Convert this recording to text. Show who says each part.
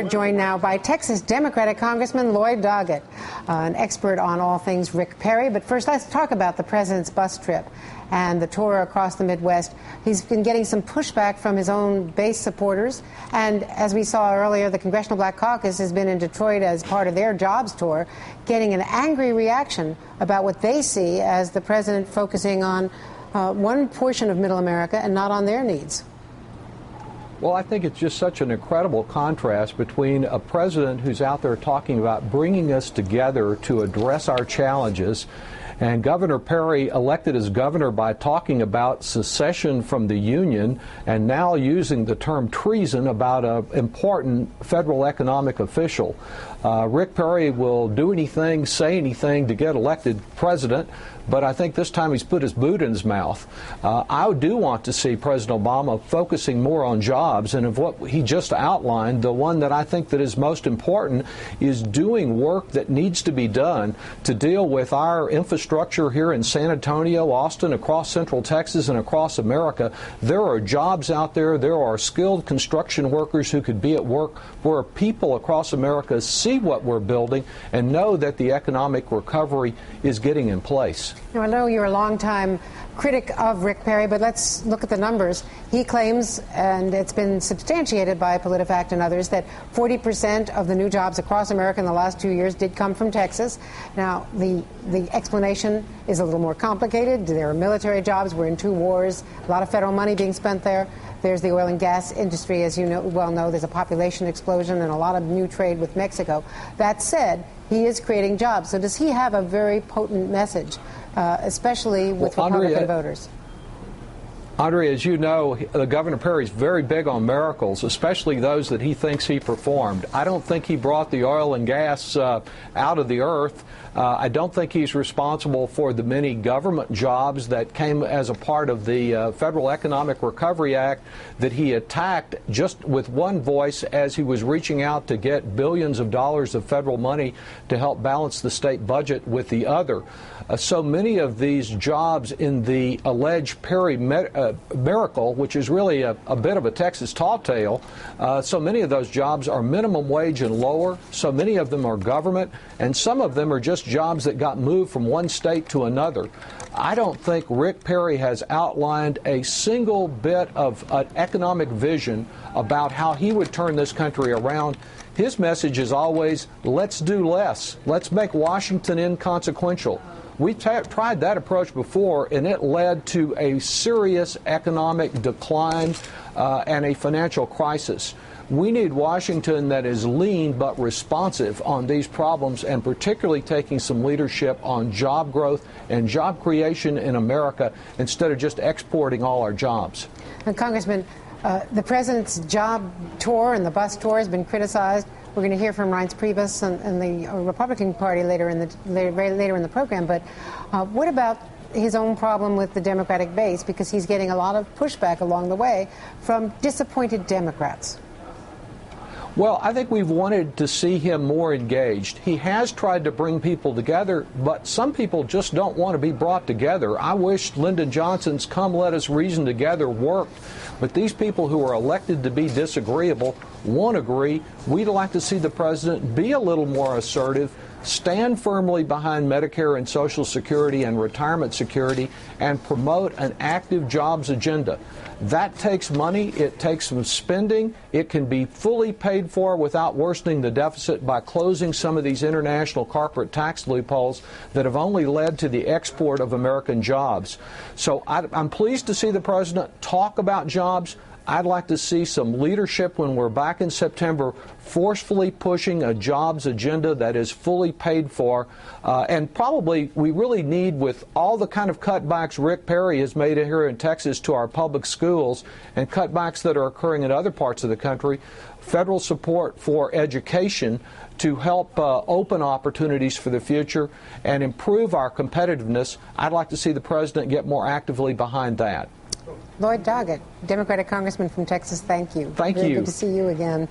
Speaker 1: we're joined now by Texas Democratic Congressman Lloyd Doggett, an expert on all things Rick Perry. But first, let's talk about the president's bus trip and the tour across the Midwest. He's been getting some pushback from his own base supporters. And as we saw earlier, the Congressional Black Caucus has been in Detroit as part of their jobs tour, getting an angry reaction about what they see as the president focusing on one portion of middle America and not on their needs.
Speaker 2: Well, I think it's just such an incredible contrast between a president who's out there talking about bringing us together to address our challenges, and Governor Perry, elected as governor by talking about secession from the Union and now using the term treason about an important federal economic official. Rick Perry will do anything, say anything to get elected president, but I think this time he's put his boot in his mouth. I do want to see President Obama focusing more on jobs, and of what he just outlined, the one that I think that is most important is doing work that needs to be done to deal with our infrastructure here in San Antonio, Austin, across Central Texas, and across America. There are jobs out there. There are skilled construction workers who could be at work where people across America see what we're building and know that the economic recovery is getting in place.
Speaker 1: Now, I know you're a longtime critic of Rick Perry, but let's look at the numbers. He claims, and it's been substantiated by PolitiFact and others, that 40% of the new jobs across America in the last 2 years did come from Texas. Now, the explanation is a little more complicated. There are military jobs. We're in 2 wars. A lot of federal money being spent there. There's the oil and gas industry, as you well know. There's a population explosion and a lot of new trade with Mexico. That said, he is creating jobs. So does he have a very potent message, especially with Republican voters?
Speaker 2: Andrea, as you know, Governor Perry is very big on miracles, especially those that he thinks he performed. I don't think he brought the oil and gas out of the earth. I don't think he's responsible for the many government jobs that came as a part of the Federal Economic Recovery Act that he attacked just with one voice as he was reaching out to get billions of dollars of federal money to help balance the state budget with the other. So many of these jobs in the alleged Perry miracle, which is really a bit of a Texas tall tale, so many of those jobs are minimum wage and lower. So many of them are government, and some of them are just jobs that got moved from one state to another. I don't think Rick Perry has outlined a single bit of an economic vision about how he would turn this country around. His message is always, let's do less. Let's make Washington inconsequential. We tried that approach before, and it led to a serious economic decline and a financial crisis. We need Washington that is lean but responsive on these problems, and particularly taking some leadership on job growth and job creation in America instead of just exporting all our jobs.
Speaker 1: And Congressman, the president's job tour and the bus tour has been criticized. We're going to hear from Reince Priebus and the Republican Party later in the program. But what about his own problem with the Democratic base? Because he's getting a lot of pushback along the way from disappointed Democrats.
Speaker 2: Well, I think we've wanted to see him more engaged. He has tried to bring people together, but some people just don't want to be brought together. I wish Lyndon Johnson's "Come Let Us Reason Together" worked, but these people who are elected to be disagreeable won't agree. We'd like to see the president be a little more assertive, stand firmly behind Medicare and Social Security and retirement security, and promote an active jobs agenda. That takes money. It takes some spending. It can be fully paid for without worsening the deficit by closing some of these international corporate tax loopholes that have only led to the export of American jobs. So I'm pleased to see the president talk about jobs. I'd like to see some leadership when we're back in September, forcefully pushing a jobs agenda that is fully paid for. And probably we really need, with all the kind of cutbacks Rick Perry has made here in Texas to our public schools and cutbacks that are occurring in other parts of the country, federal support for education to help open opportunities for the future and improve our competitiveness. I'd like to see the president get more actively behind that.
Speaker 1: Lloyd Doggett, Democratic Congressman from Texas, thank you.
Speaker 2: Thank you.
Speaker 1: Very good to see you again.